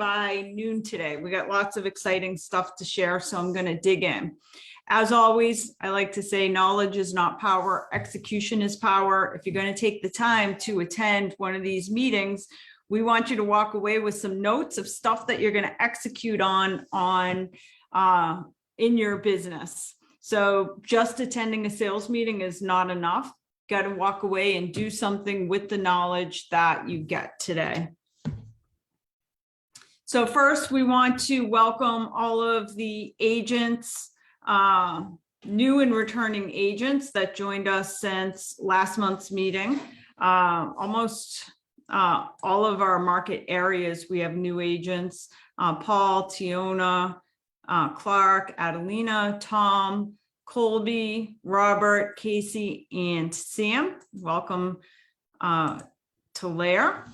by noon today. We got lots of exciting stuff to share, so I'm going to dig in. As always, I like to say knowledge is not power, execution is power. If you're going to take the time to attend one of these meetings, we want you to walk away with some notes of stuff that you're going to execute on in your business. So just attending a sales meeting is not enough. Got to walk away and do something with the knowledge that you get today. So first, we want to welcome all of the agents, new and returning agents that joined us since last month's meeting. Almost all of our market areas, we have new agents. Paul, Tiona, Clark, Adelina, Tom, Colby, Robert, Casey, and Sam. Welcome to LAER.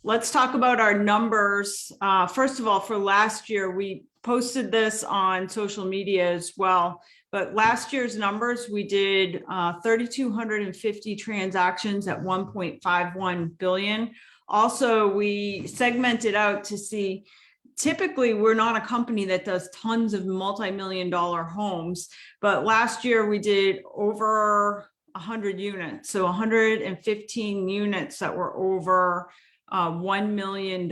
Let's talk about our numbers. First of all, for last year, we posted this on social media as well. But last year's numbers, we did 3,250 transactions at 1.51 billion. Also, we segmented out to see, typically we're not a company that does tons of multi-million-dollar homes, but last year we did over 100 units. So 115 units that were over $1 million.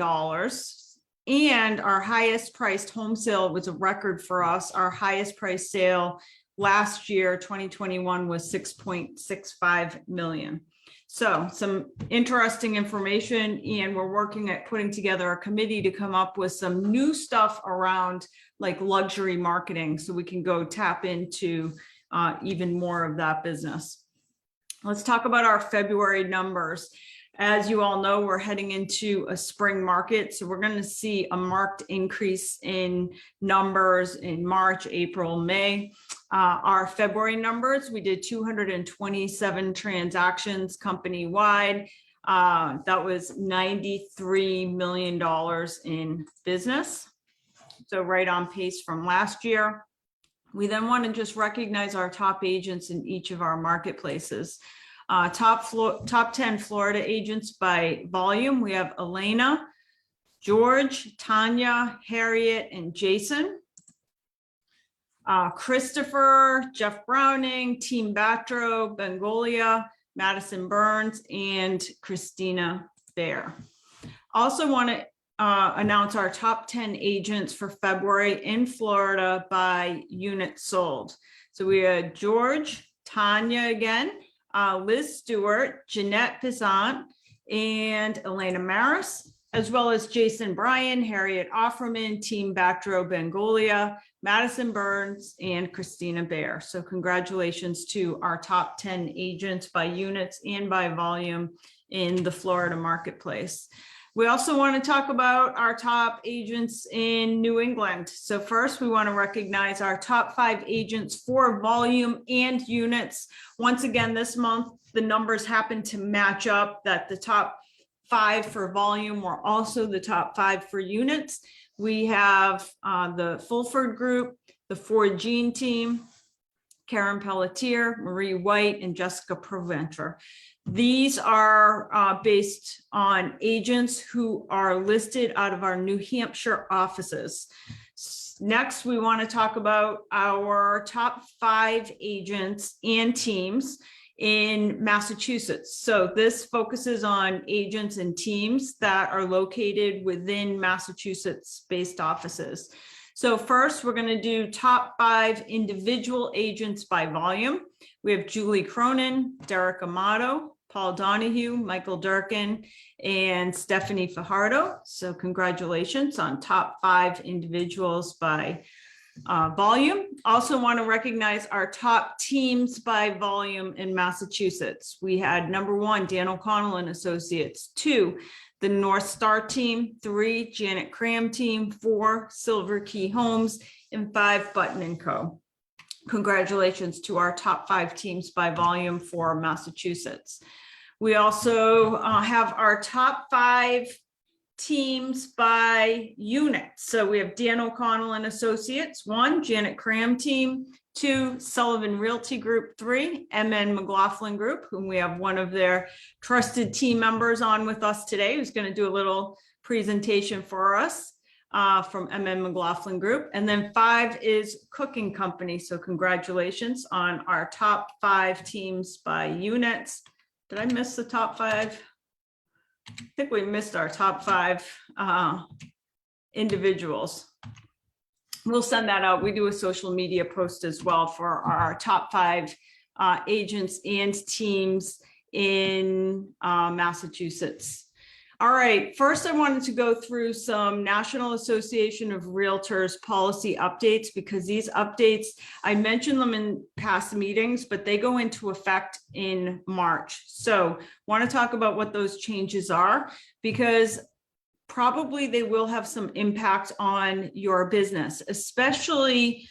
And our highest priced home sale was a record for us. Our highest price sale last year, 2021, was 6.65 million. So some interesting information, and we're working at putting together a committee to come up with some new stuff around like luxury marketing so we can go tap into even more of that business. Let's talk about our February numbers. As you all know, we're heading into a spring market, so we're going to see a marked increase in numbers in March, April, May. Our February numbers, we did 227 transactions company-wide. That was $93 million in business, so right on pace from last year. We then want to just recognize our top agents in each of our marketplaces. Top 10 Florida agents by volume. We have Elena, George, Tanya, Harriet, and Jason. Christopher, Jeff Browning, Team Batro, Bengolia, Madison Burns, and Christina Bear. Also want to announce our top 10 agents for February in Florida by unit sold. So we had George, Tanya again, Liz Stewart, Jeanette Pissant, and Elena Maris, as well as Jason Bryan, Harriet Offerman, Team Batro Bengolia, Madison Burns, and Christina Bear. So congratulations to our top 10 agents by units and by volume in the Florida marketplace. We also want to talk about our top agents in New England. So first, we want to recognize our top 5 agents for volume and units. Once again, this month, the numbers happen to match up, that the top 5 for volume were also the top 5 for units. We have the Fulford Group, the Ford Jean team, Karen Pelletier, Marie White, and Jessica Provencher. These are based on agents who are listed out of our New Hampshire offices. Next, we want to talk about our top 5 agents and teams in Massachusetts. So this focuses on agents and teams that are located within Massachusetts-based offices. So first, we're going to do top 5 individual agents by volume. We have Julie Cronin, Derek Amato, Paul Donahue, Michael Durkin, and Stephanie Fajardo. So congratulations on top 5 individuals by volume. Also want to recognize our top teams by volume in Massachusetts. We had number 1, Dan O'Connell and Associates, 2, the North Star team, 3, Janet Cram team, 4, Silver Key Homes, and 5, Button & Co. Congratulations to our top 5 teams by volume for Massachusetts. We also have our top 5 teams by unit. So we have Dan O'Connell and Associates, 1, Janet Cram team, 2, Sullivan Realty Group, 3, MN McLaughlin Group, whom we have one of their trusted team members on with us today, who's going to do a little presentation for us from MM McLaughlin Group. And then 5 is cooking company. So congratulations on our top 5 teams by units. Did I miss the top 5? I think we missed our top 5 individuals. We'll send that out. We do a social media post as well for our top 5 agents and teams in Massachusetts. All right, first I wanted to go through some National Association of Realtors policy updates, because these updates, I mentioned them in past meetings, but they go into effect in March. So want to talk about what those changes are, because probably they will have some impact on your business, especially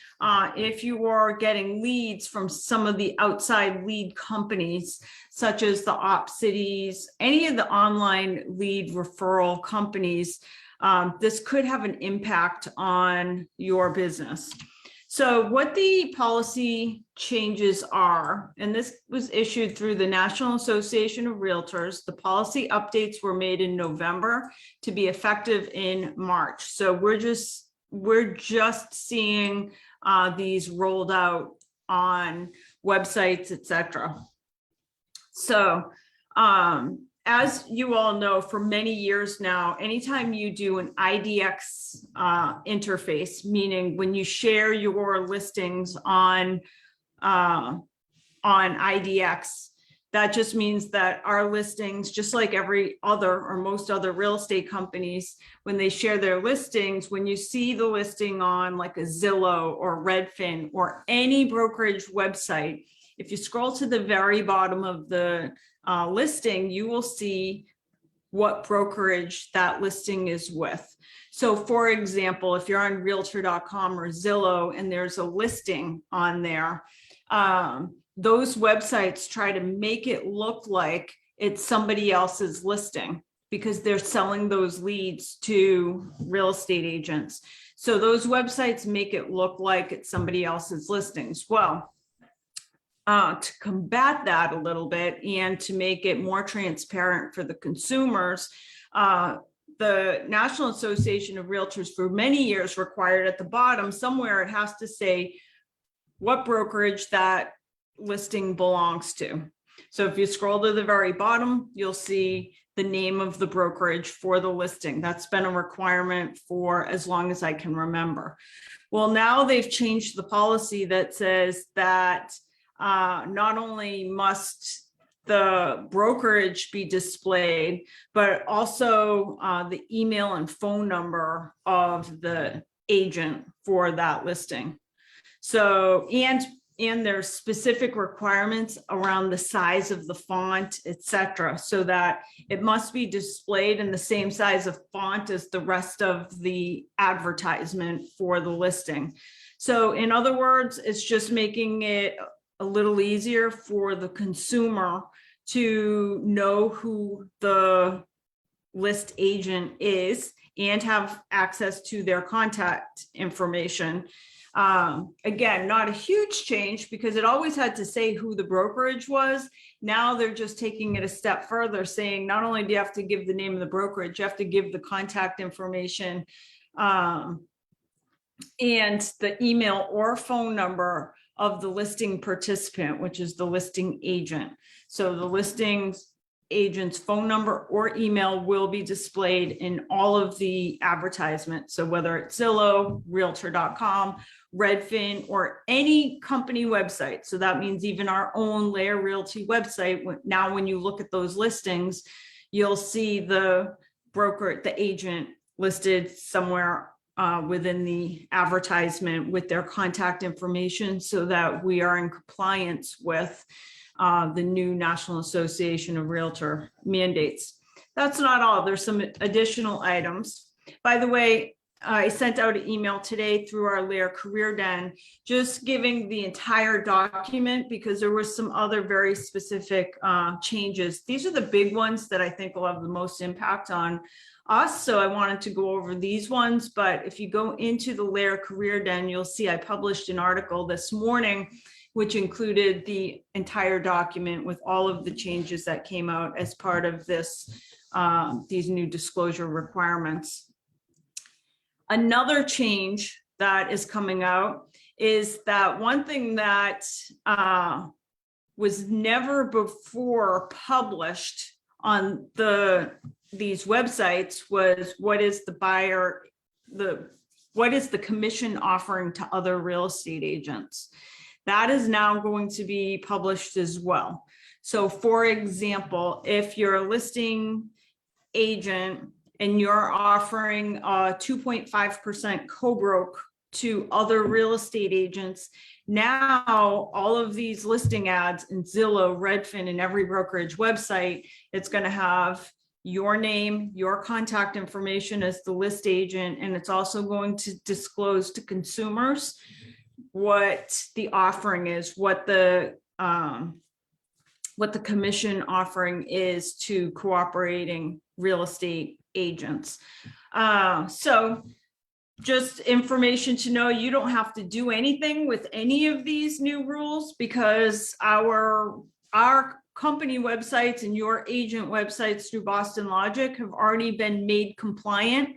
if you are getting leads from some of the outside lead companies, such as the OpCities, any of the online lead referral companies. This could have an impact on your business. So what the policy changes are, and this was issued through the National Association of Realtors, the policy updates were made in November to be effective in March. So we're just seeing these rolled out on websites, etc. So as you all know, for many years now, anytime you do an IDX interface, meaning when you share your listings on IDX, that just means that our listings, just like every other or most other real estate companies, when they share their listings, when you see the listing on like a Zillow or Redfin or any brokerage website, if you scroll to the very bottom of the listing, you will see what brokerage that listing is with. So for example, if you're on Realtor.com or Zillow and there's a listing on there, those websites try to make it look like it's somebody else's listing because they're selling those leads to real estate agents. So those websites make it look like it's somebody else's listings. Well, to combat that a little bit and to make it more transparent for the consumers, the National Association of Realtors for many years required at the bottom somewhere it has to say what brokerage that listing belongs to. So if you scroll to the very bottom, you'll see the name of the brokerage for the listing. That's been a requirement for as long as I can remember. Well, now they've changed the policy that says that not only must the brokerage be displayed, but also the email and phone number of the agent for that listing. So, and there's specific requirements around the size of the font, etc., so that it must be displayed in the same size of font as the rest of the advertisement for the listing. So in other words, it's just making it a little easier for the consumer to know who the list agent is and have access to their contact information. Again, not a huge change because it always had to say who the brokerage was. Now they're just taking it a step further, saying not only do you have to give the name of the brokerage, you have to give the contact information and the email or phone number of the listing participant, which is the listing agent. So the listings agent's phone number or email will be displayed in all of the advertisements. So whether it's Zillow, Realtor.com, Redfin, or any company website. So that means even our own LAER Realty website. Now, when you look at those listings, you'll see the broker, the agent listed somewhere within the advertisement with their contact information so that we are in compliance with the new National Association of Realtor mandates. That's not all. There's some additional items. By the way, I sent out an email today through our LAER Career Den, just giving the entire document because there were some other very specific changes. These are the big ones that I think will have the most impact on us. So I wanted to go over these ones, but if you go into the LAER Career Den, you'll see I published an article this morning, which included the entire document with all of the changes that came out as part of this these new disclosure requirements. Another change that is coming out is that one thing that was never before published on these websites was what is the commission offering to other real estate agents. That is now going to be published as well. So for example, if you're a listing agent and you're offering a 2.5% co-broke to other real estate agents, now all of these listing ads in Zillow, Redfin, and every brokerage website, it's going to have your name, your contact information as the list agent, and it's also going to disclose to consumers what the offering is, what the commission offering is to cooperating real estate agents. So just information to know, you don't have to do anything with any of these new rules because our company websites and your agent websites through Boston Logic have already been made compliant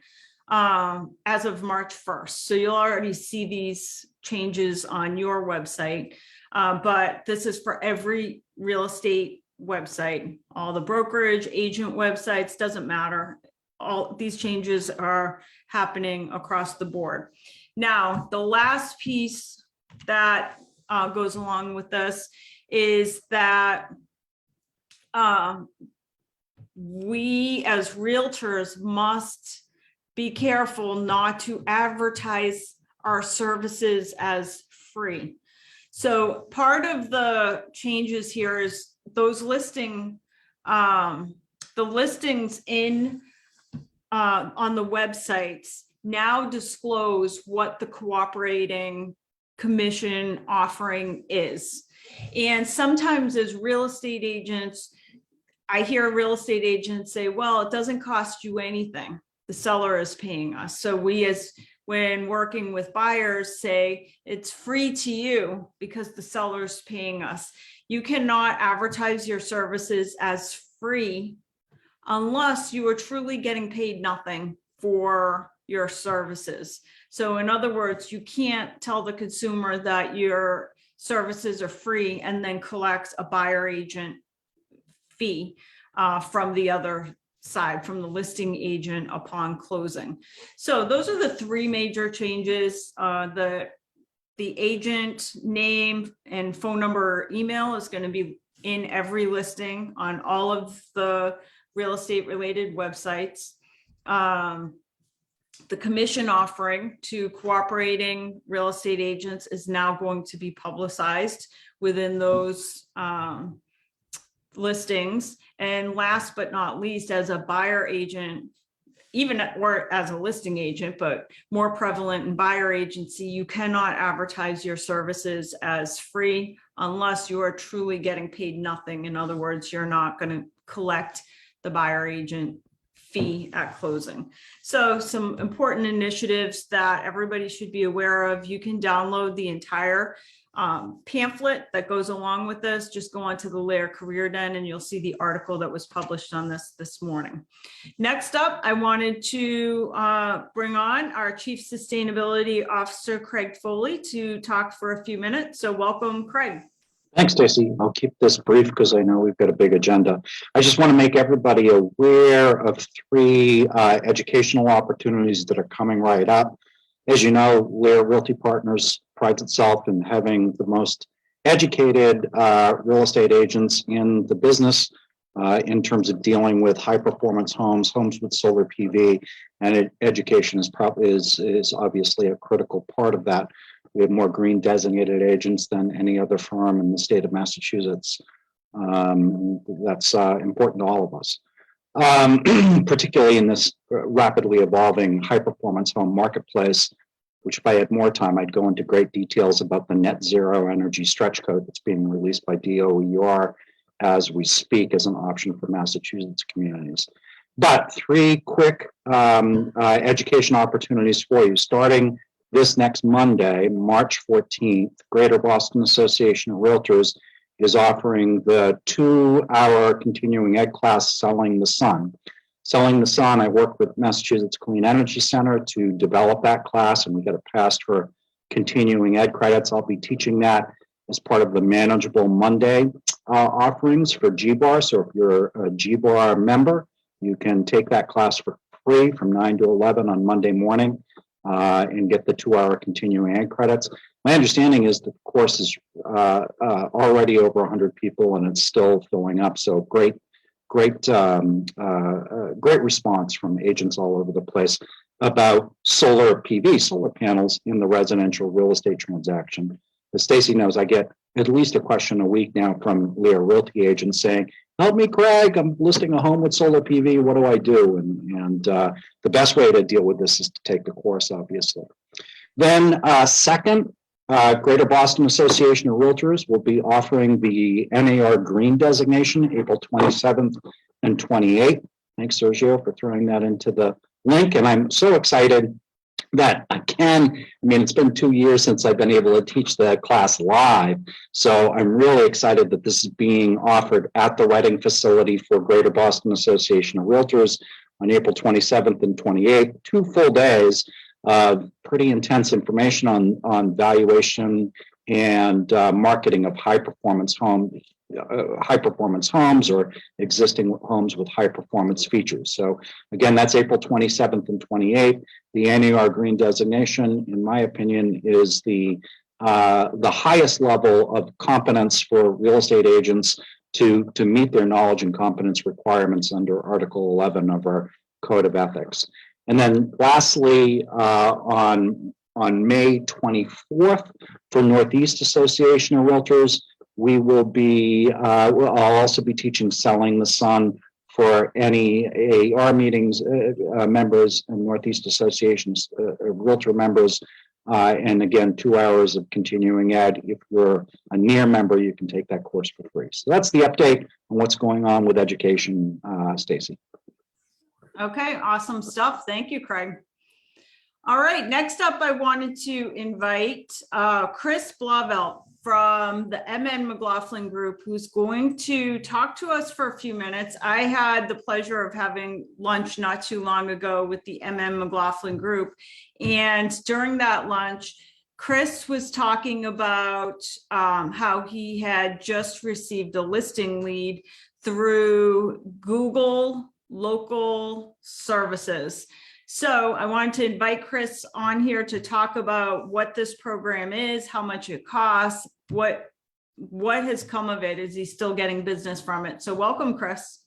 as of March 1st. So you'll already see these changes on your website, but this is for every real estate website, all the brokerage, agent websites, doesn't matter. All these changes are happening across the board. Now, the last piece that goes along with this is that we as realtors must be careful not to advertise our services as free. So part of the changes here is those the listings in on the websites now disclose what the cooperating commission offering is. And sometimes as real estate agents, I hear real estate agents say, well, it doesn't cost you anything. The seller is paying us. So when working with buyers, say it's free to you because the seller's paying us. You cannot advertise your services as free unless you are truly getting paid nothing for your services. So in other words, you can't tell the consumer that your services are free and then collect a buyer agent fee from the other side, from the listing agent upon closing. So those are the three major changes. The agent name and phone number or email is going to be in every listing on all of the real estate related websites. The commission offering to cooperating real estate agents is now going to be publicized within those listings. And last but not least, as a buyer agent, or as a listing agent, but more prevalent in buyer agency, you cannot advertise your services as free unless you are truly getting paid nothing. In other words, you're not going to collect the buyer agent fee at closing. So some important initiatives that everybody should be aware of. You can download the entire pamphlet that goes along with this. Just go onto the LAER Career Den and you'll see the article that was published on this morning. Next up, I wanted to bring on our Chief Sustainability Officer, Craig Foley, to talk for a few minutes. So welcome, Craig. Thanks, Stacy. I'll keep this brief because I know we've got a big agenda. I just want to make everybody aware of three educational opportunities that are coming right up. As you know, LAER Realty Partners prides itself in having the most educated real estate agents in the business in terms of dealing with high performance homes with solar PV, and education is obviously a critical part of that. We have more green designated agents than any other firm in the state of Massachusetts. That's important to all of us, particularly in this rapidly evolving high performance home marketplace, which if I had more time, I'd go into great details about the net zero energy stretch code that's being released by DOER as we speak as an option for Massachusetts communities. But three quick education opportunities for you. Starting this next Monday, March 14th, Greater Boston Association of Realtors is offering the 2-hour continuing ed class, Selling the Sun. Selling the Sun, I worked with Massachusetts Clean Energy Center to develop that class, and we got it passed for continuing ed credits. I'll be teaching that as part of the Manageable Monday offerings for GBAR. So if you're a GBAR member, you can take that class for free from 9 to 11 on Monday morning and get the 2-hour continuing ed credits. My understanding is the course is already over 100 people and it's still filling up. So great response from agents all over the place about solar PV, solar panels in the residential real estate transaction. As Stacy knows, I get at least a question a week now from LAER Realty agents saying, "Help me, Craig, I'm listing a home with solar PV, what do I do?" And the best way to deal with this is to take the course, obviously. Then second, Greater Boston Association of Realtors will be offering the NAR Green designation April 27th and 28th. Thanks, Sergio, for throwing that into the link. And I'm so excited that it's been 2 years since I've been able to teach the class live. So I'm really excited that this is being offered at the Reading facility for Greater Boston Association of Realtors on April 27th and 28th, 2 full days of pretty intense information on valuation and marketing of high performance homes or existing homes with high performance features. So again, that's April 27th and 28th. The NAR Green designation, in my opinion, is the highest level of competence for real estate agents to meet their knowledge and competence requirements under Article 11 of our Code of Ethics. And then lastly, on May 24th, for Northeast Association of Realtors, we will be, I'll also be teaching Selling the Sun for any AAR meetings, members and Northeast Associations, Realtor members. And again, 2 hours of continuing ed. If you're a NAR member, you can take that course for free. So that's the update on what's going on with education, Stacy. Okay, awesome stuff. Thank you, Craig. All right, next up, I wanted to invite Chris Blauvelt from the MN McLaughlin Group, who's going to talk to us for a few minutes. I had the pleasure of having lunch not too long ago with the MN McLaughlin Group. And during that lunch, Chris was talking about how he had just received a listing lead through Google Local Services. So I wanted to invite Chris on here to talk about what this program is, how much it costs, what has come of it. Is he still getting business from it? So welcome, Chris.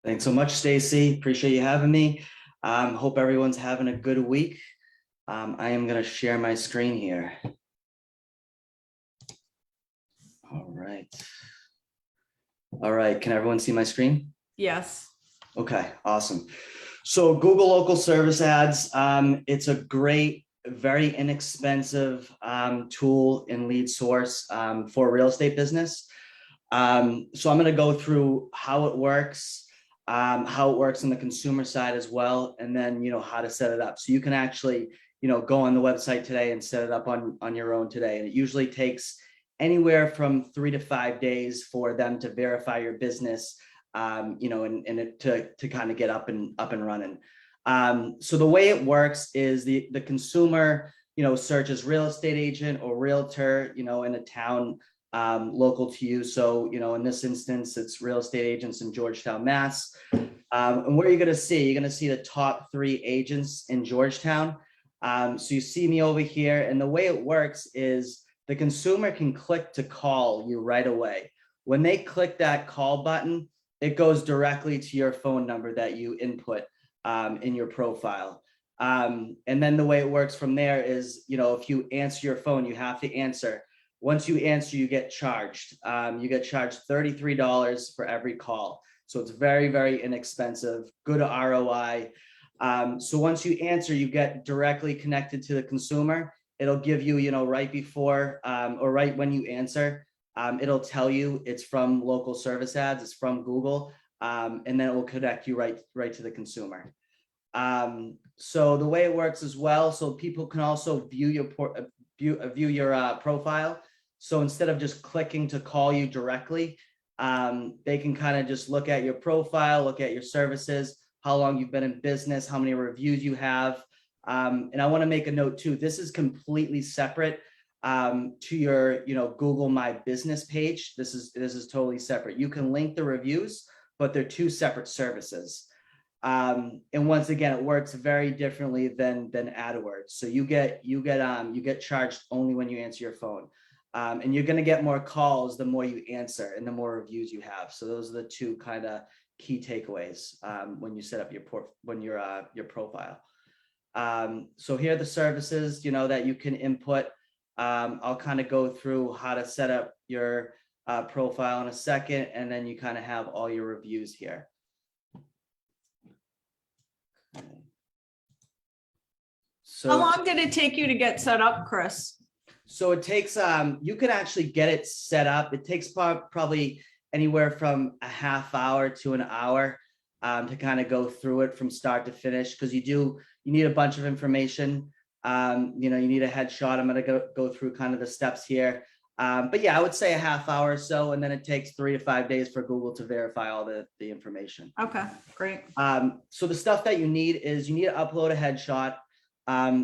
Thanks so much, Stacy. Appreciate you having me. Hope everyone's having a good week. I am going to share my screen here. All right. All right. Can everyone see my screen? Yes. Okay, awesome. So Google Local Service Ads, it's a great, very inexpensive tool and lead source for a real estate business. So I'm going to go through how it works on the consumer side as well, and then how to set it up. So you can actually go on the website today and set it up on your own today. And it usually takes anywhere from 3 to 5 days for them to verify your business. And to kind of get up and running. So the way it works is the consumer, searches real estate agent or realtor, in a town local to you. So, in this instance, it's real estate agents in Georgetown, Mass. And what are you going to see? You're going to see the top 3 agents in Georgetown. So you see me over here, and the way it works is the consumer can click to call you right away. When they click that call button, it goes directly to your phone number that you input in your profile. And then the way it works from there is, if you answer your phone, you have to answer. Once you answer, you get charged. You get charged $33 for every call. So it's very, very inexpensive, good ROI. So once you answer, you get directly connected to the consumer. It'll give you, right before or right when you answer, it'll tell you it's from Local Service Ads, it's from Google, and then it will connect you right to the consumer. So the way it works as well, so people can also view your profile. So instead of just clicking to call you directly, They can kind of just look at your profile, look at your services, how long you've been in business, how many reviews you have. And I want to make a note too, this is completely separate to your, Google My Business page. This is totally separate. You can link the reviews, but they're two separate services. And once again, it works very differently than AdWords. So you get charged only when you answer your phone. And you're going to get more calls the more you answer and the more reviews you have. So those are the two kind of key takeaways when you set up your profile. So here are the services, that you can input. I'll kind of go through how to set up your profile in a second, and then you kind of have all your reviews here. Okay. So How long did it take you to get set up, Chris? So it takes, you can actually get it set up. It takes probably anywhere from a half hour to an hour to kind of go through it from start to finish, because you need a bunch of information. You need a headshot. I'm going to go through kind of the steps here. But yeah, I would say a half hour or so, and then it takes 3 to 5 days for Google to verify all the information. Okay, great. So the stuff that you need is you need to upload a headshot.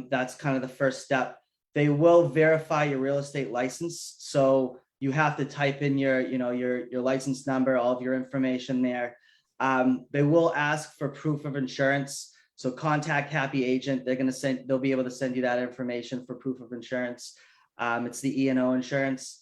That's kind of the first step. They will verify your real estate license. So you have to type in your license number, all of your information there. They will ask for proof of insurance. So contact Happy Agent. They'll be able to send you that information for proof of insurance. It's the E&O insurance.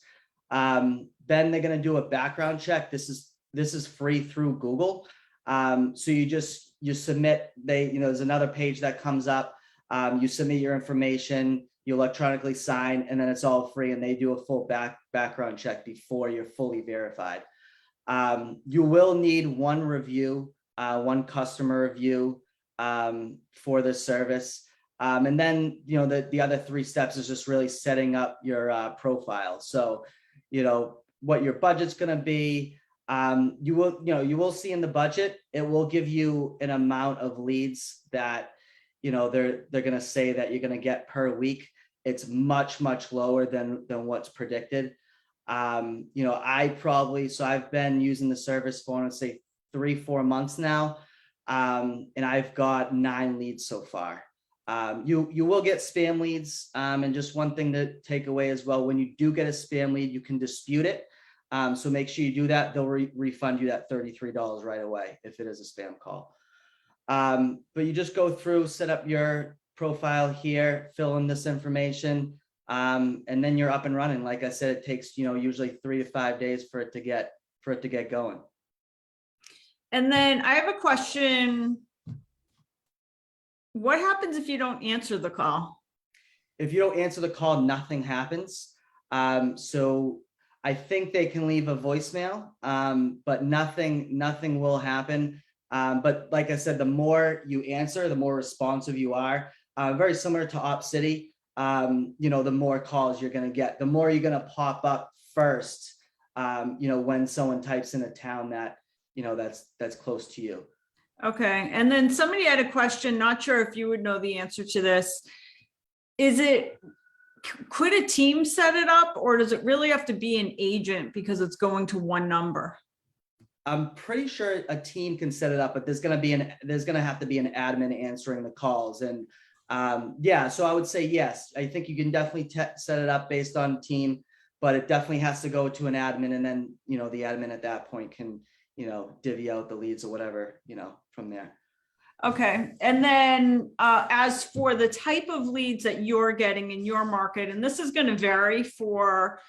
Then they're going to do a background check. This is free through Google. So you submit, there's another page that comes up. You submit your information, you electronically sign, and then it's all free, and they do a full background check before you're fully verified. You will need one review, one customer review for this service. And then, the other 3 steps is just really setting up your profile. So, what your budget's going to be. You will see in the budget, it will give you an amount of leads that, they're going to say that you're going to get per week. It's much, much lower than what's predicted. I've been using the service for, I want to say 3-4 months now. And I've got 9 leads so far. You will get spam leads. And just one thing to take away as well, when you do get a spam lead, you can dispute it. So make sure you do that. They'll refund you that $33 right away if it is a spam call. But you just go through, set up your profile here, fill in this information, and then you're up and running. Like I said, it takes, usually 3 to 5 days for it to get going. And then I have a question. What happens if you don't answer the call? If you don't answer the call, nothing happens. So I think they can leave a voicemail, but nothing will happen. But like I said, the more you answer, the more responsive you are. Very similar to OpCity, the more calls you're going to get, the more you're going to pop up first, when someone types in a town that, that's close to you. Okay. And then somebody had a question, not sure if you would know the answer to this. Could a team set it up, or does it really have to be an agent because it's going to one number? I'm pretty sure a team can set it up, but there's going to have to be an admin answering the calls. And so I would say yes. I think you can definitely set it up based on team, but it definitely has to go to an admin, and then the admin at that point can divvy out the leads or whatever from there. Okay. And then as for the type of leads that you're getting in your market, and this is going to vary for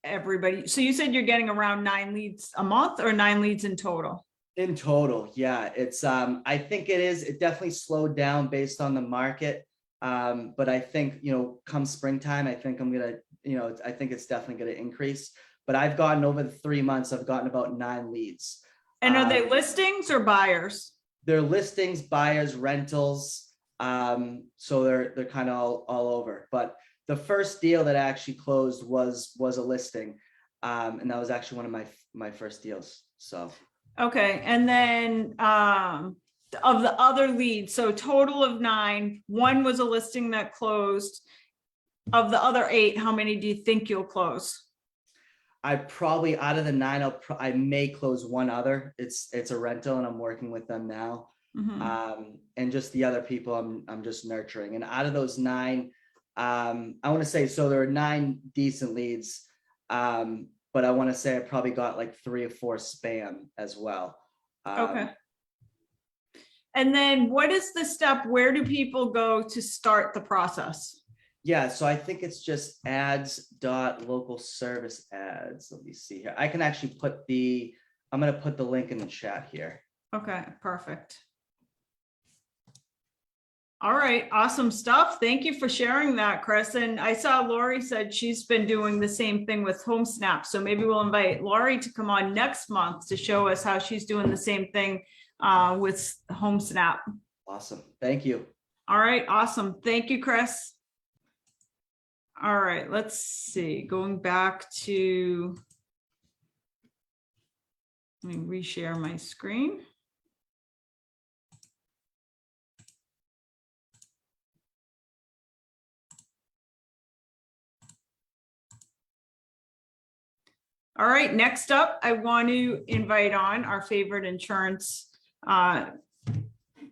everybody. So you said you're getting around 9 leads a month, or 9 leads in total? In total, yeah. It's I think it definitely slowed down based on the market. But I think, come springtime, I think I think it's definitely going to increase. But I've gotten, over the 3 months, I've gotten about 9 leads. And are they listings or buyers? They're listings, buyers, rentals. So they're kind of all over. But the first deal that I actually closed was a listing. And that was actually one of my first deals. So. Okay. And then of the other leads, so total of 9, 1 was a listing that closed. Of the other 8, how many do you think you'll close? I probably out of the 9, I may close one other. It's a rental, and I'm working with them now. And just the other people I'm just nurturing. And out of those 9, I want to say, so there are 9 decent leads. But I want to say I probably got like 3 or 4 spam as well. Okay. And then what is the step? Where do people go to start the process? Yeah, so I think it's just ads.local service ads. Let me see here. I can actually I'm going to put the link in the chat here. Okay, perfect. All right, awesome stuff. Thank you for sharing that, Chris. And I saw Lori said she's been doing the same thing with HomeSnap. So maybe we'll invite Lori to come on next month to show us how she's doing the same thing with HomeSnap. Awesome. Thank you. All right, awesome. Thank you, Chris. All right, let's see. Going back to, let me reshare my screen. All right, next up, I want to invite on our favorite insurance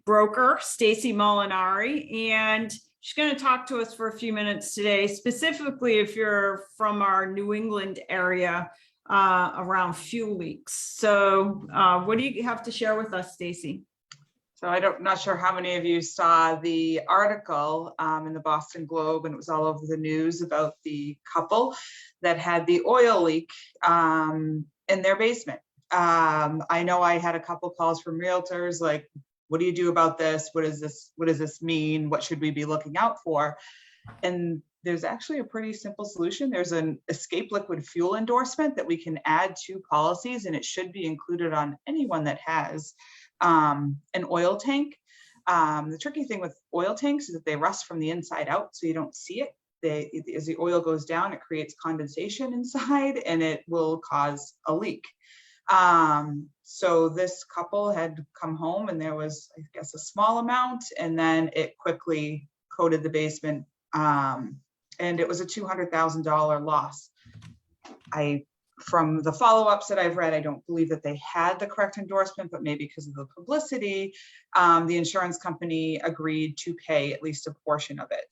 broker, Stacy Molinari, and she's going to talk to us for a few minutes today, specifically if you're from our New England area around fuel leaks. So what do you have to share with us, Stacy? So not sure how many of you saw the article in the Boston Globe, and it was all over the news about the couple that had the oil leak in their basement. I know I had a couple calls from realtors like, what do you do about this? What is this? What does this mean? What should we be looking out for? And there's actually a pretty simple solution. There's an escape liquid fuel endorsement that we can add to policies, and it should be included on anyone that has an oil tank. The tricky thing with oil tanks is that they rust from the inside out, so you don't see it. As the oil goes down, it creates condensation inside, and it will cause a leak. So this couple had come home, and there was, I guess, a small amount, and then it quickly coated the basement, and it was a $200,000 loss. From the follow-ups that I've read, I don't believe that they had the correct endorsement, but maybe because of the publicity, the insurance company agreed to pay at least a portion of it.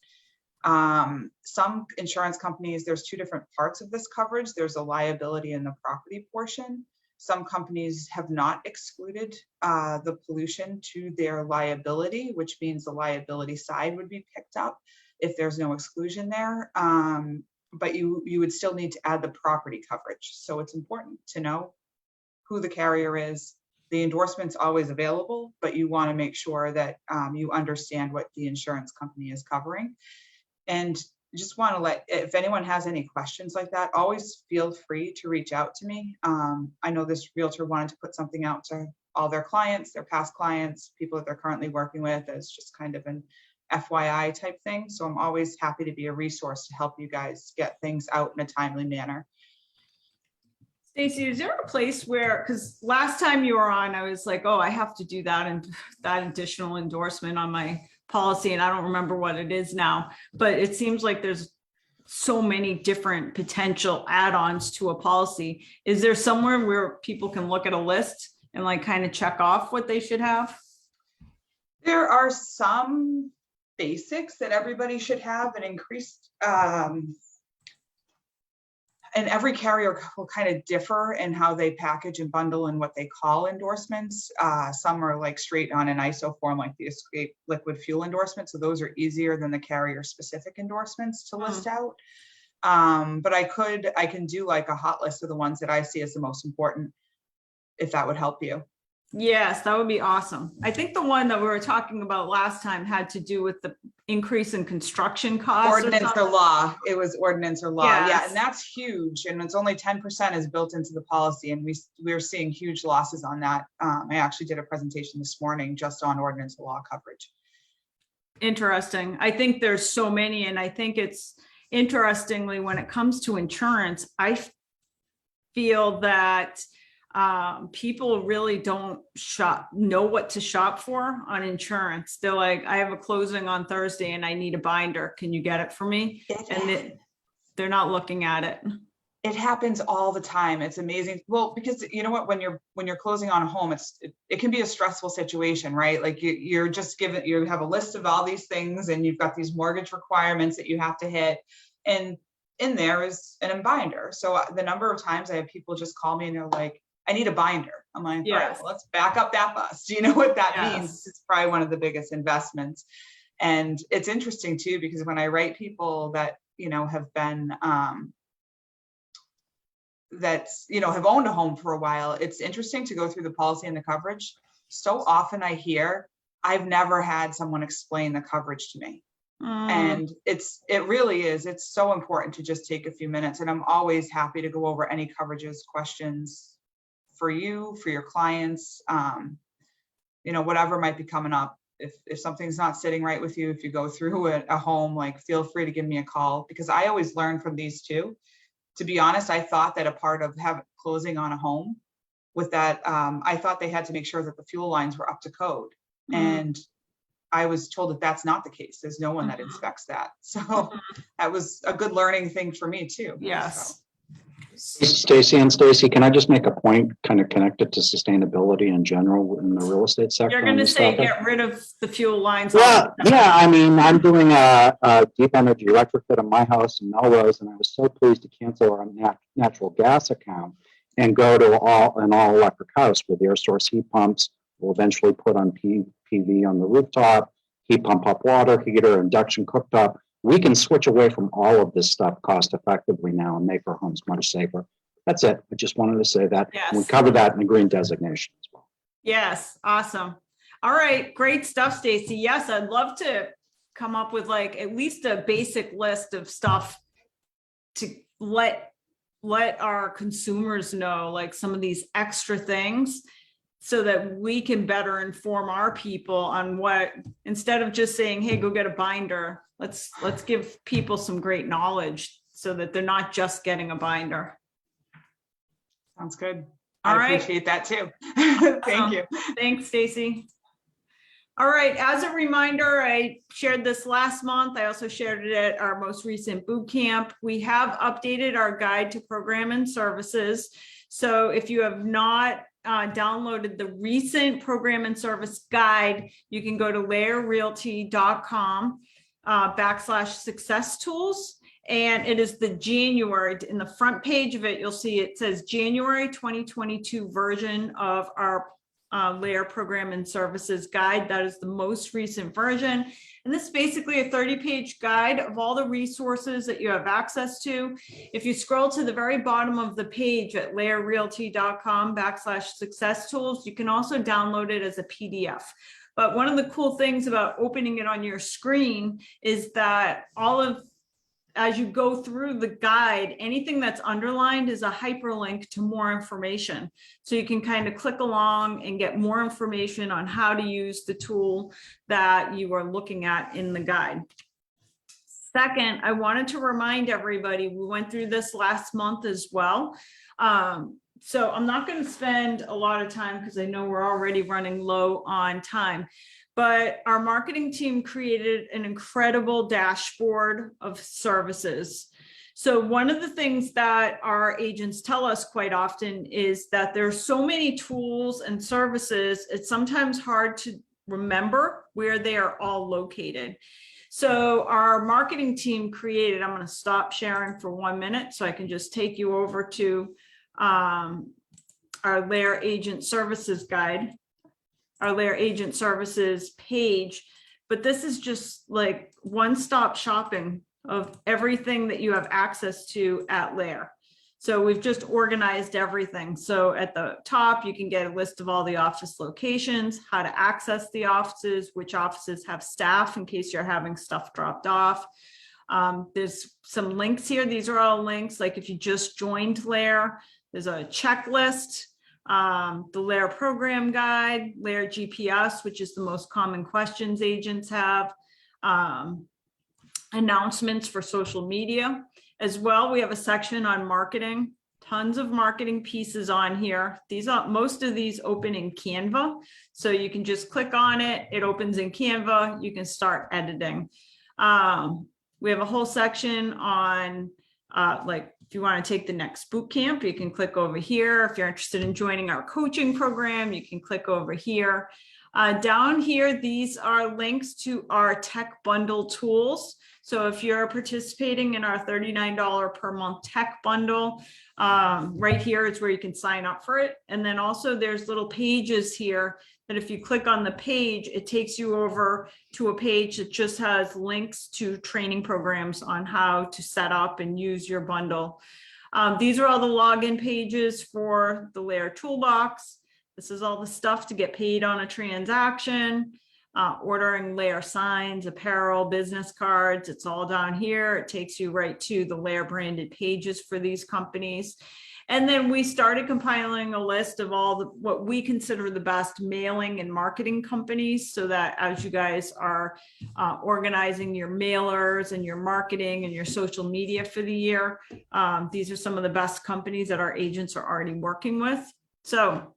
Some insurance companies, there's 2 different parts of this coverage. There's a liability and the property portion. Some companies have not excluded the pollution to their liability, which means the liability side would be picked up if there's no exclusion there. But you would still need to add the property coverage. So it's important to know who the carrier is. The endorsement's always available, but you want to make sure that you understand what the insurance company is covering. And just want to if anyone has any questions like that, always feel free to reach out to me. I know this realtor wanted to put something out to all their clients, their past clients, people that they're currently working with, as just kind of an FYI type thing. So I'm always happy to be a resource to help you guys get things out in a timely manner. Stacy, is there a place where, because last time you were on, I was like, oh, I have to do that and that additional endorsement on my policy, and I don't remember what it is now, but it seems like there's so many different potential add-ons to a policy. Is there somewhere where people can look at a list and like kind of check off what they should have? There are some basics that everybody should have, an increased, and every carrier will kind of differ in how they package and bundle and what they call endorsements. Some are like straight on an ISO form, like the escape liquid fuel endorsement. So those are easier than the carrier specific endorsements to list out. But I can do like a hot list of the ones that I see as the most important, if that would help you. Yes, that would be awesome. I think the one that we were talking about last time had to do with the increase in construction costs. Ordinance or law. It was ordinance or law. Yes. Yeah, and that's huge. And it's only 10% is built into the policy. And we're seeing huge losses on that. I actually did a presentation this morning just on ordinance or law coverage. Interesting. I think there's so many, and I think it's interestingly, when it comes to insurance, I feel that people really don't know what to shop for on insurance. They're like, I have a closing on Thursday and I need a binder. Can you get it for me? And they're not looking at it. It happens all the time. It's amazing. Well, because you know what, when you're closing on a home, it can be a stressful situation, right? Like you're just given, you have a list of all these things and you've got these mortgage requirements that you have to hit. And in there is an binder. So the number of times I have people just call me and they're like, I need a binder. I'm like, all right, Yes. well, let's back up that bus. Do you know what that Yes. means? It's probably one of the biggest investments. And it's interesting too, because when I write people that, have been, have owned a home for a while, it's interesting to go through the policy and the coverage. So often I hear, I've never had someone explain the coverage to me. And it really is, it's so important to just take a few minutes. And I'm always happy to go over any coverages, questions for you, for your clients, whatever might be coming up. If something's not sitting right with you, if you go through a home, like, feel free to give me a call, because I always learn from these too. To be honest, I thought that a part of closing on a home with that, I thought they had to make sure that the fuel lines were up to code. And I was told that that's not the case. There's no one that inspects that. So that was a good learning thing for me too. Yes. So. Stacy, can I just make a point kind of connected to sustainability in general in the real estate sector? You're going to say get rid of the fuel lines. Yeah, I mean, I'm doing a deep energy retrofit in my house in Melrose, and I was so pleased to cancel our natural gas account and go to an all electric house with air source heat pumps. We'll eventually put on PV on the rooftop, heat pump up water heater, induction cooktop. We can switch away from all of this stuff cost effectively now and make our homes much safer. That's it. I just wanted to say that. Yes. We covered that in the green designation as well. Yes. Awesome. All right. Great stuff, Stacy. Yes. I'd love to come up with at least a basic list of stuff to let our consumers know, some of these extra things, so that we can better inform our people on what, instead of just saying, hey, go get a binder, let's give people some great knowledge so that they're not just getting a binder. Sounds good. All I right. appreciate that too. Thank you. Thanks, Stacy. All right. As a reminder, I shared this last month. I also shared it at our most recent boot camp. We have updated our guide to program and services. So if you have not downloaded the recent program and service guide, you can go to laerrealty.com/success tools. And it is the January, in the front page of it, you'll see it says January 2022 version of our LAER program and services guide. That is the most recent version. And this is basically a 30-page guide of all the resources that you have access to. If you scroll to the very bottom of the page at laerrealty.com/success tools, you can also download it as a PDF. But one of the cool things about opening it on your screen is that as you go through the guide, anything that's underlined is a hyperlink to more information. So you can kind of click along and get more information on how to use the tool that you are looking at in the guide. Second, I wanted to remind everybody, we went through this last month as well. So I'm not going to spend a lot of time because I know we're already running low on time. But our marketing team created an incredible dashboard of services. So one of the things that our agents tell us quite often is that there's so many tools and services, it's sometimes hard to remember where they are all located. So our marketing team created, I'm going to stop sharing for 1 minute so I can just take you over to our LAER agent services guide. Our LAER agent services page, but this is just like one-stop shopping of everything that you have access to at LAER. So we've just organized everything. So at the top, you can get a list of all the office locations, how to access the offices, which offices have staff in case you're having stuff dropped off. There's some links here. These are all links. Like if you just joined LAER, there's a checklist. The LAER program guide, LAER GPS, which is the most common questions agents have, announcements for social media. As well, we have a section on marketing, tons of marketing pieces on here. Most of these open in Canva. So you can just click on it. It opens in Canva. You can start editing. We have a whole section on like if you want to take the next boot camp, you can click over here. If you're interested in joining our coaching program, you can click over here. Down here, these are links to our tech bundle tools. So if you're participating in our $39 per month tech bundle, right here is where you can sign up for it. And then also there's little pages here that if you click on the page, it takes you over to a page that just has links to training programs on how to set up and use your bundle. These are all the login pages for the LAER toolbox. This is all the stuff to get paid on a transaction, ordering LAER signs, apparel, business cards. It's all down here. It takes you right to the LAER branded pages for these companies. And then we started compiling a list of all what we consider the best mailing and marketing companies, so that as you guys are organizing your mailers and your marketing and your social media for the year, these are some of the best companies that our agents are already working with. So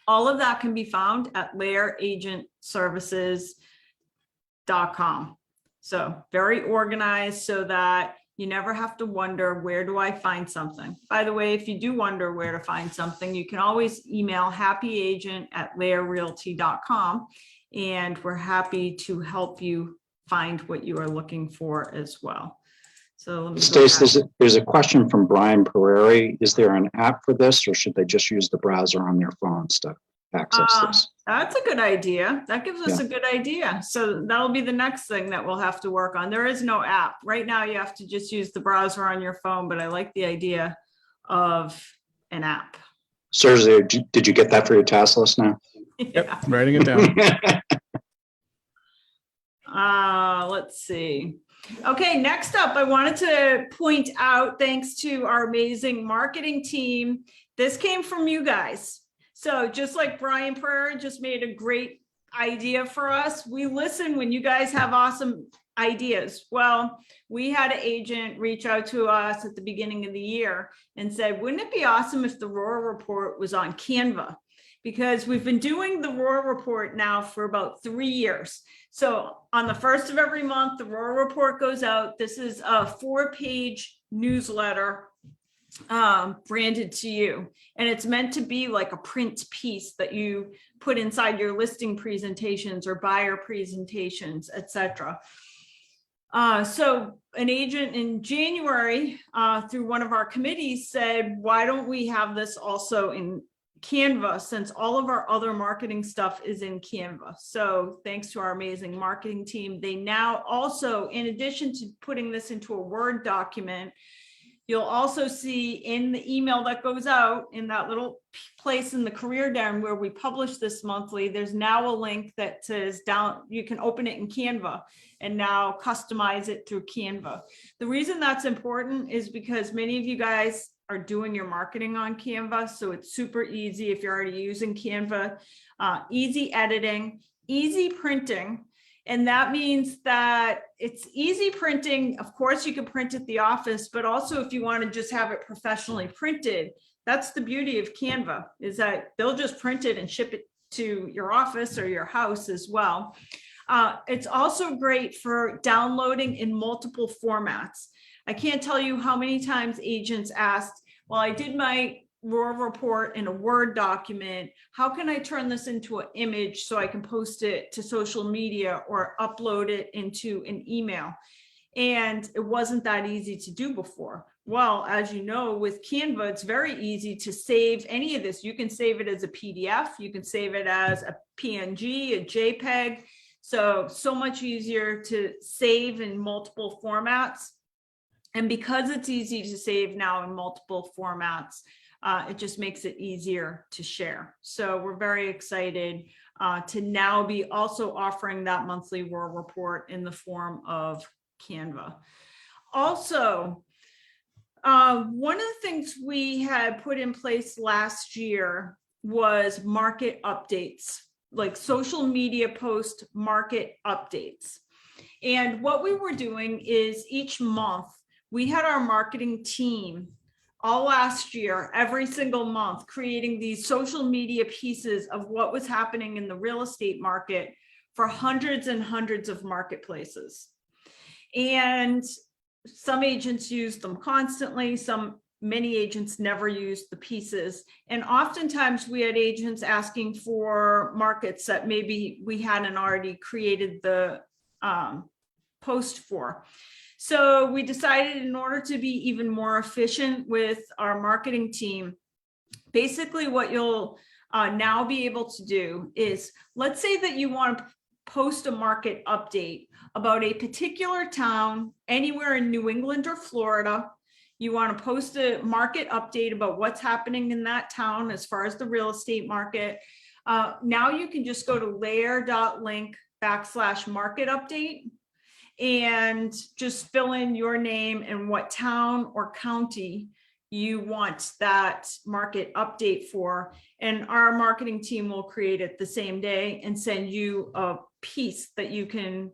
all of that can be found at laeragentservices.com. So very organized, so that you never have to wonder, where do I find something? By the way, if you do wonder where to find something, you can always email happyagent@laerrealty.com, and we're happy to help you find what you are looking for as well. So let me go Stace, back. there's a question from Brian Pereri. Is there an app for this, or should they just use the browser on their phones to access this? That's a good idea. That gives us a good idea. So that'll be the next thing that we'll have to work on. There is no app. Right now, you have to just use the browser on your phone, but I like the idea of an app. Seriously, did you get that for your task list now? Yep, writing it down. Let's see. Okay, next up, I wanted to point out, thanks to our amazing marketing team, this came from you guys. So just like Brian Prairie just made a great idea for us, we listen when you guys have awesome ideas. Well, we had an agent reach out to us at the beginning of the year and said, wouldn't it be awesome if the Roar Report was on Canva? Because we've been doing the Roar Report now for about 3 years. So on the first of every month, the Roar Report goes out. This is a 4-page newsletter branded to you. And it's meant to be like a print piece that you put inside your listing presentations or buyer presentations, etc. So an agent in January through one of our committees said, why don't we have this also in Canva, since all of our other marketing stuff is in Canva. So thanks to our amazing marketing team, they now also, in addition to putting this into a Word document, you'll also see in the email that goes out in that little place in the career down where we publish this monthly, there's now a link that says down, you can open it in Canva and now customize it through Canva. The reason that's important is because many of you guys are doing your marketing on Canva. So it's super easy if you're already using Canva, easy editing, easy printing. And that means that it's easy printing. Of course, you can print at the office, but also if you want to just have it professionally printed, that's the beauty of Canva, is that they'll just print it and ship it to your office or your house as well. It's also great for downloading in multiple formats. I can't tell you how many times agents asked, well, I did my Roar Report in a Word document. How can I turn this into an image so I can post it to social media or upload it into an email? And it wasn't that easy to do before. Well, as you know, with Canva, it's very easy to save any of this. You can save it as a PDF. You can save it as a PNG, a JPEG. So much easier to save in multiple formats. And because it's easy to save now in multiple formats, it just makes it easier to share. So we're very excited to now be also offering that monthly Roar Report in the form of Canva. Also, one of the things we had put in place last year was market updates, like social media post market updates. And what we were doing is each month, we had our marketing team all last year, every single month, creating these social media pieces of what was happening in the real estate market for hundreds and hundreds of marketplaces. And some agents use them constantly, many agents never use the pieces. And oftentimes we had agents asking for markets that maybe we hadn't already created the post for. So we decided, in order to be even more efficient with our marketing team, basically what you'll now be able to do is, let's say that you want to post a market update about a particular town anywhere in New England or Florida. You want to post a market update about what's happening in that town as far as the real estate market. Now you can just go to laer.link/market update and just fill in your name and what town or county you want that market update for. And our marketing team will create it the same day and send you a piece that you can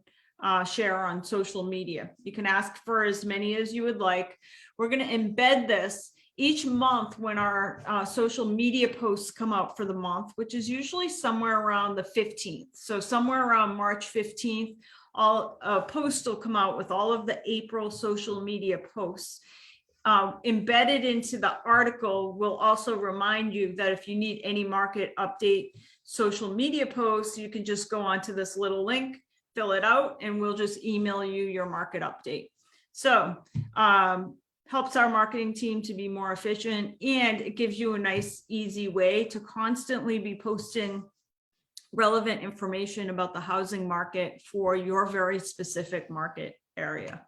share on social media. You can ask for as many as you would like. We're going to embed this each month when our social media posts come out for the month, which is usually somewhere around the 15th. So somewhere around March 15th, a post will come out with all of the April social media posts. Embedded into the article will also remind you that if you need any market update social media posts, you can just go onto this little link, fill it out, and we'll just email you your market update. So helps our marketing team to be more efficient, and it gives you a nice, easy way to constantly be posting relevant information about the housing market for your very specific market area.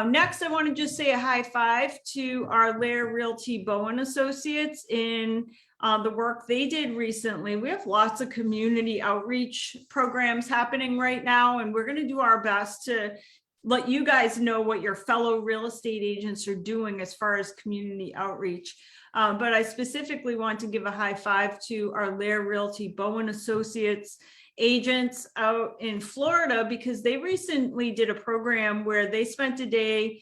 Next, I want to just say a high five to our LAER Realty Bowen Associates in the work they did recently. We have lots of community outreach programs happening right now, and we're going to do our best to let you guys know what your fellow real estate agents are doing as far as community outreach. But I specifically want to give a high five to our LAER Realty Bowen Associates agents out in Florida, because they recently did a program where they spent a day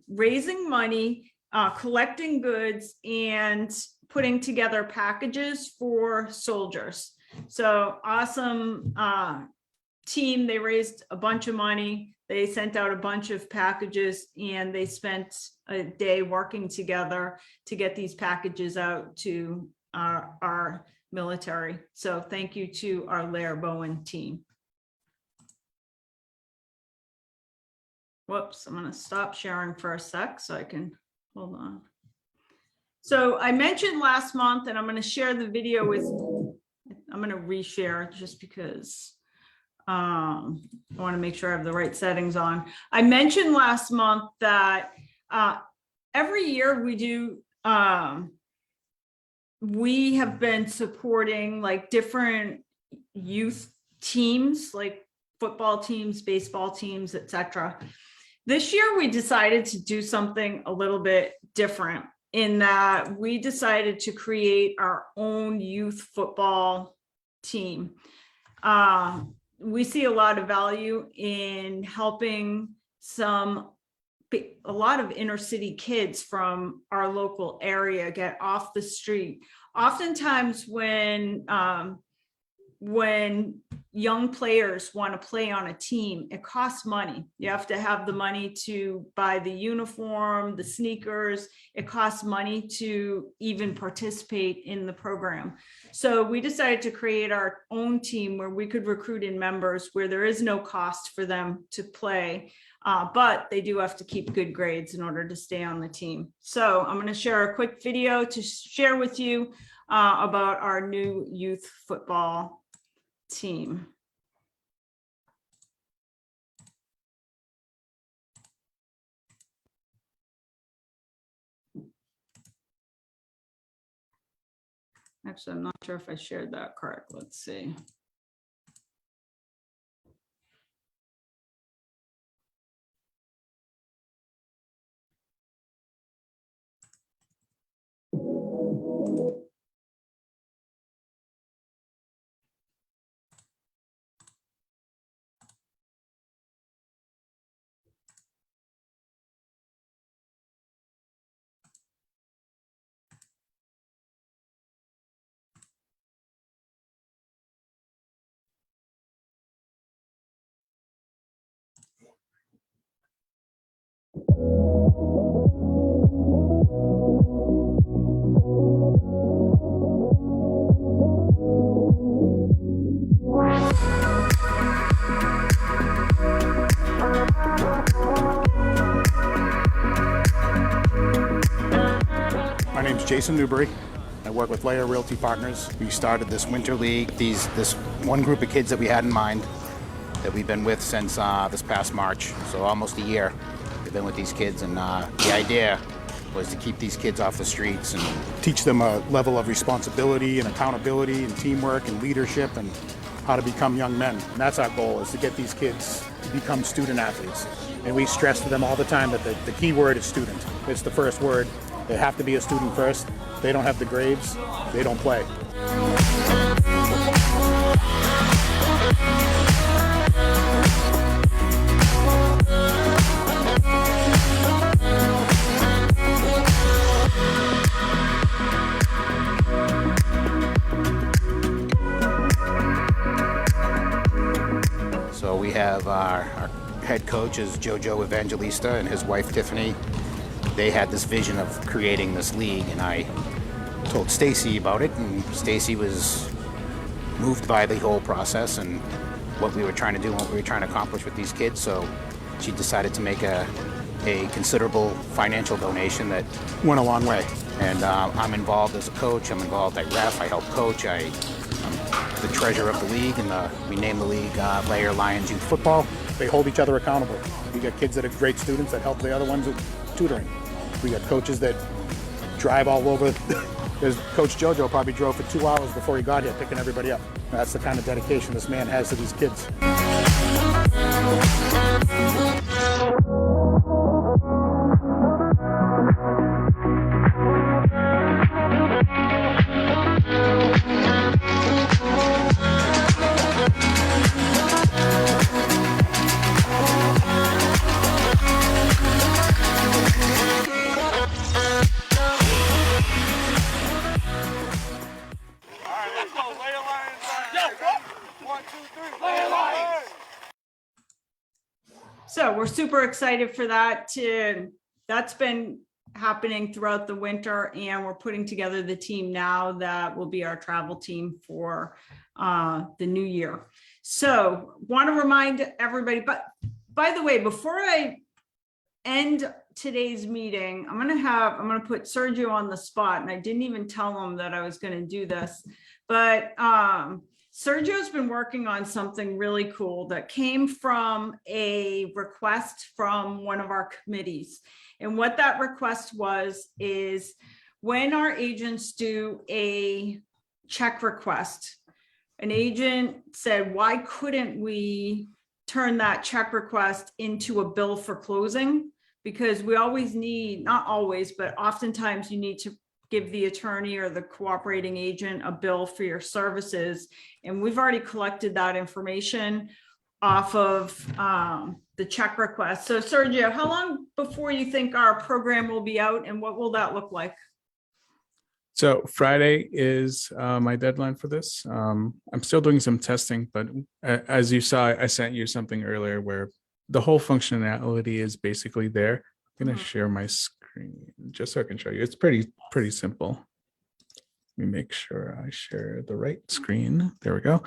raising money, collecting goods, and putting together packages for soldiers. So awesome team. They raised a bunch of money. They sent out a bunch of packages, and they spent a day working together to get these packages out to our military. So thank you to our LAER Bowen team. Whoops, I'm going to stop sharing for a sec so I can hold on. So I mentioned last month, and I'm going to share the video with, I'm going to reshare just because I want to make sure I have the right settings on. I mentioned last month that every year we do, we have been supporting like different youth teams, like football teams, baseball teams, etc. This year we decided to do something a little bit different, in that we decided to create our own youth football team. We see a lot of value in helping a lot of inner city kids from our local area get off the street. Oftentimes when young players want to play on a team, it costs money. You have to have the money to buy the uniform, the sneakers. It costs money to even participate in the program. So we decided to create our own team where we could recruit in members where there is no cost for them to play. But they do have to keep good grades in order to stay on the team. So I'm going to share a quick video to share with you about our new youth football team. Actually, I'm not sure if I shared that correct. Let's see. Jason Newbury. I work with LAER Realty Partners. We started this winter league, this one group of kids that we had in mind that we've been with since this past March, so almost a year. We've been with these kids, and the idea was to keep these kids off the streets and teach them a level of responsibility and accountability and teamwork and leadership and how to become young men. And that's our goal, is to get these kids to become student athletes. And we stress to them all the time that the key word is student. It's the first word. They have to be a student first. They don't have the grades, they don't play. So we have our head coach is Jojo Evangelista and his wife Tiffany. They had this vision of creating this league, and I told Stacy about it, and Stacy was moved by the whole process and what we were trying to do and what we were trying to accomplish with these kids. So she decided to make a considerable financial donation that went a long way. And I'm involved as a coach. I'm involved. I ref. I help coach. I'm the treasurer of the league, and we named the league LAER Lions Youth Football. They hold each other accountable. We got kids that are great students that help the other ones with tutoring. We got coaches that drive all over. There's Coach Jojo probably drove for 2 hours before he got here picking everybody up. That's the kind of dedication this man has to these kids. So we're super excited for that. That's been happening throughout the winter, and we're putting together the team now that will be our travel team for the new year. So want to remind everybody, but by the way, before I end today's meeting, I'm going to put Sergio on the spot, and I didn't even tell him that I was going to do this, but Sergio's been working on something really cool that came from a request from one of our committees. And what that request was is when our agents do a check request, an agent said, why couldn't we turn that check request into a bill for closing? Because we always need, not always, but oftentimes you need to give the attorney or the cooperating agent a bill for your services. And we've already collected that information off of the check request. So Sergio, how long before you think our program will be out, and what will that look like? So Friday is my deadline for this. I'm still doing some testing, but as you saw, I sent you something earlier where the whole functionality is basically there. I'm going to share my screen just so I can show you. It's pretty simple. Let me make sure I share the right screen. There we go.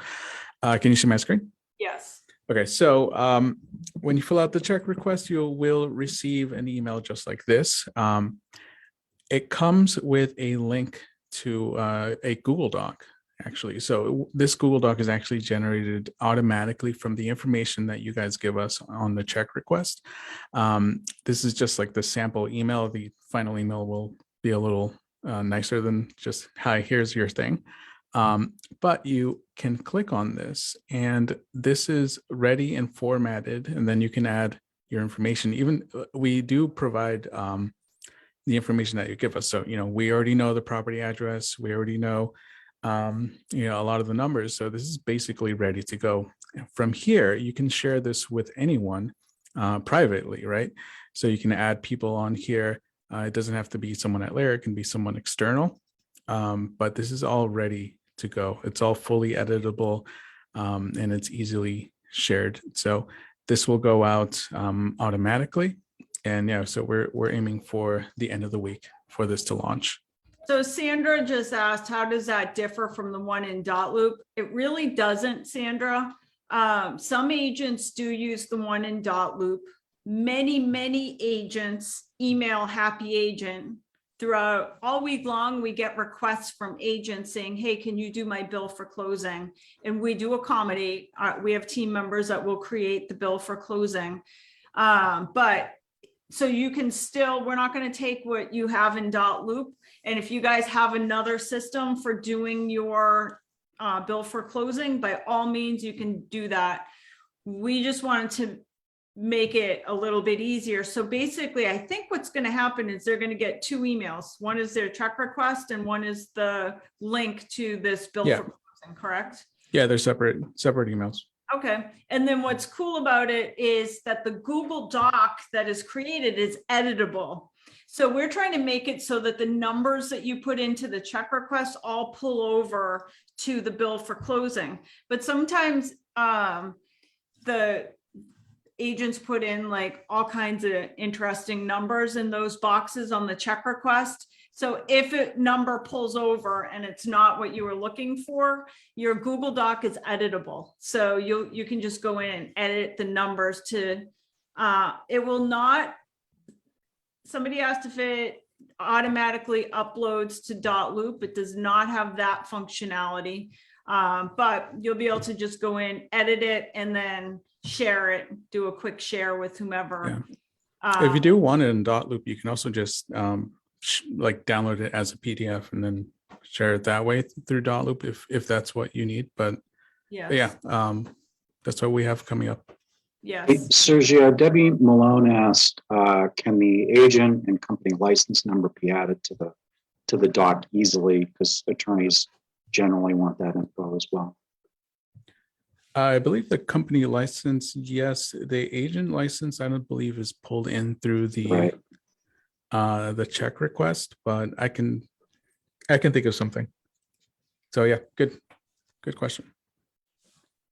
Can you see my screen? Yes. Okay, so when you fill out the check request, you will receive an email just like this. It comes with a link to a Google Doc, actually. So this Google Doc is actually generated automatically from the information that you guys give us on the check request. This is just like the sample email. The final email will be a little nicer than just, hi, here's your thing. But you can click on this, and this is ready and formatted, and then you can add your information. Even we do provide the information that you give us. So, we already know the property address. We already know, a lot of the numbers. So this is basically ready to go. From here, you can share this with anyone privately, right? So you can add people on here. It doesn't have to be someone at LAER. It can be someone external. But this is all ready to go. It's all fully editable, and it's easily shared. So this will go out automatically. And yeah, so we're aiming for the end of the week for this to launch. So Sandra just asked, how does that differ from the one in Dotloop? It really doesn't, Sandra. Some agents do use the one in Dotloop. Many agents email Happy Agent throughout all week long, we get requests from agents saying, hey, can you do my bill for closing? And we do accommodate. We have team members that will create the bill for closing. But so you can still, we're not going to take what you have in Loop. And if you guys have another system for doing your bill for closing, by all means, you can do that. We just wanted to make it a little bit easier. So basically, I think what's going to happen is they're going to get two emails. One is their check request and one is the link to this bill Yeah. for closing, correct? Yeah, they're separate emails. Okay. And then what's cool about it is that the Google Doc that is created is editable. So we're trying to make it so that the numbers that you put into the check request all pull over to the bill for closing. But sometimes the agents put in like all kinds of interesting numbers in those boxes on the check request. So if a number pulls over and it's not what you were looking for, your Google Doc is editable. So you can just go in and edit the numbers to, it will not, somebody asked if it automatically uploads to .loop. It does not have that functionality, but you'll be able to just go in, edit it, and then share it, do a quick share with whomever. Yeah. If you do want it in .loop, you can also just like download it as a PDF and then share it that way through .loop if that's what you need. But yeah, that's what we have coming up. Yes. Hey, Sergio, Debbie Malone asked, can the agent and company license number be added to the doc easily? Because attorneys generally want that info as well. I believe the company license, yes. The agent license, I don't believe is pulled in through the check request, but I can think of something. So yeah, good question.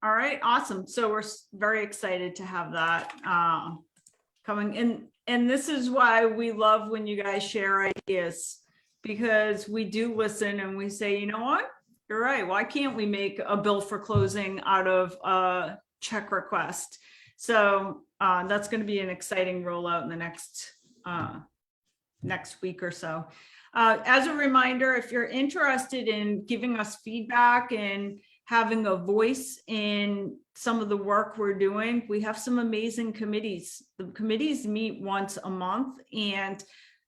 All right, awesome. So we're very excited to have that coming in. And this is why we love when you guys share ideas, because we do listen and we say, you know what? You're right. Why can't we make a bill for closing out of a check request? So that's going to be an exciting rollout in the next week or so. As a reminder, if you're interested in giving us feedback and having a voice in some of the work we're doing, we have some amazing committees. The committees meet once a month and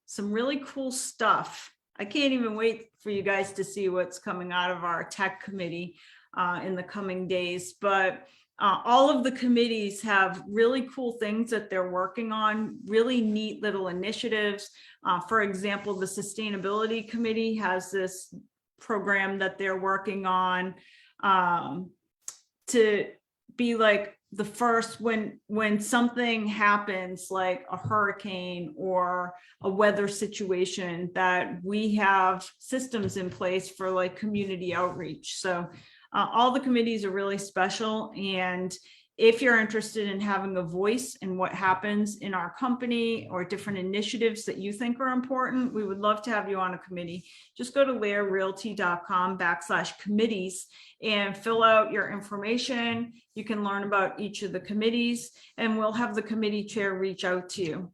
some really cool stuff. I can't even wait for you guys to see what's coming out of our tech committee in the coming days. But all of the committees have really cool things that they're working on, really neat little initiatives. For example, the Sustainability Committee has this program that they're working on to be like the first when something happens like a hurricane or a weather situation, that we have systems in place for like community outreach. So all the committees are really special. And if you're interested in having a voice in what happens in our company or different initiatives that you think are important, we would love to have you on a committee. Just go to laerrealty.com/committees and fill out your information. You can learn about each of the committees and we'll have the committee chair reach out to you.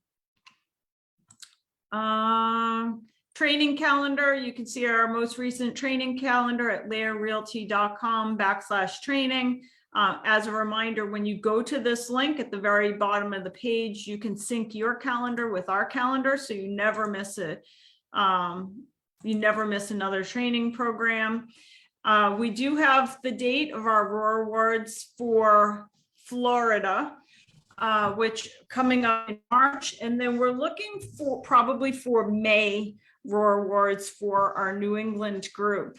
Training calendar, you can see our most recent training calendar at laerrealty.com/training. As a reminder, when you go to this link at the very bottom of the page, you can sync your calendar with our calendar, so you never miss it. You never miss another training program. We do have the date of our ROAR Awards for Florida, which coming up in March, and then we're looking for probably for May ROAR Awards for our New England group.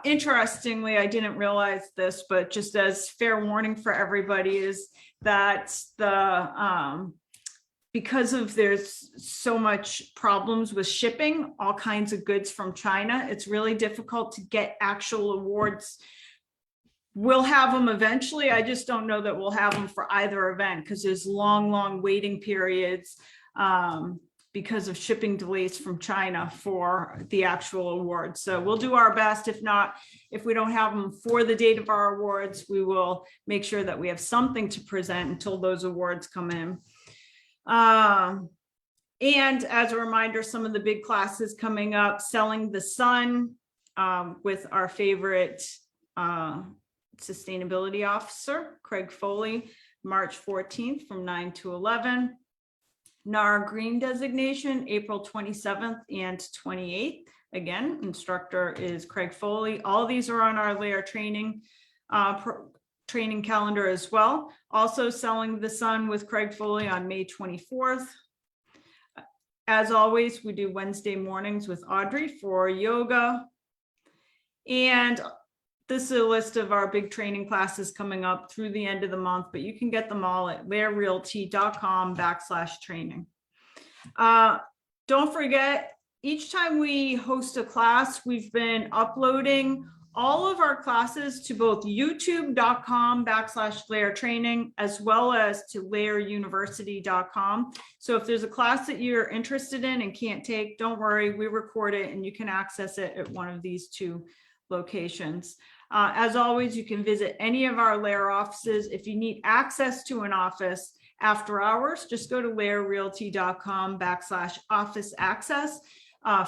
Interestingly, I didn't realize this, but just as fair warning for everybody is that because of there's so much problems with shipping all kinds of goods from China, it's really difficult to get actual awards. We'll have them eventually. I just don't know that we'll have them for either event because there's long waiting periods because of shipping delays from China for the actual awards. So we'll do our best. If not, if we don't have them for the date of our awards, we will make sure that we have something to present until those awards come in. And as a reminder, some of the big classes coming up, Selling the Sun with our favorite sustainability officer, Craig Foley, March 14th from 9 to 11. NAR Green designation, April 27th and 28th. Again, instructor is Craig Foley. All these are on our LAER training training calendar as well. Also Selling the Sun with Craig Foley on May 24th. As always, we do Wednesday mornings with Audrey for yoga. And this is a list of our big training classes coming up through the end of the month, but you can get them all at laerrealty.com/training. Don't forget, each time we host a class, we've been uploading all of our classes to both youtube.com/LAER training, as well as to laeruniversity.com. So if there's a class that you're interested in and can't take, don't worry, we record it and you can access it at one of these two locations. As always, you can visit any of our LAER offices. If you need access to an office after hours, just go to laerrealty.com/office access,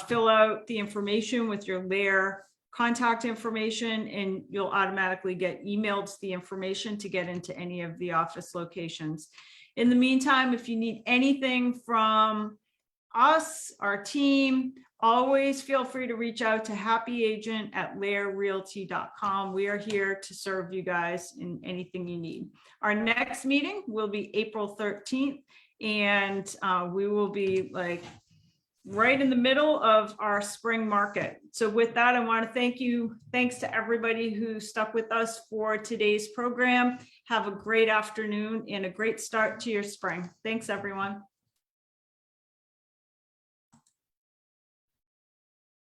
fill out the information with your LAER contact information, and you'll automatically get emailed the information to get into any of the office locations. In the meantime, if you need anything from us, our team, always feel free to reach out to happyagent@laerrealty.com. We are here to serve you guys in anything you need. Our next meeting will be April 13th, and we will be like right in the middle of our spring market. So with that, I want to thank you. Thanks to everybody who stuck with us for today's program. Have a great afternoon and a great start to your spring. Thanks, everyone.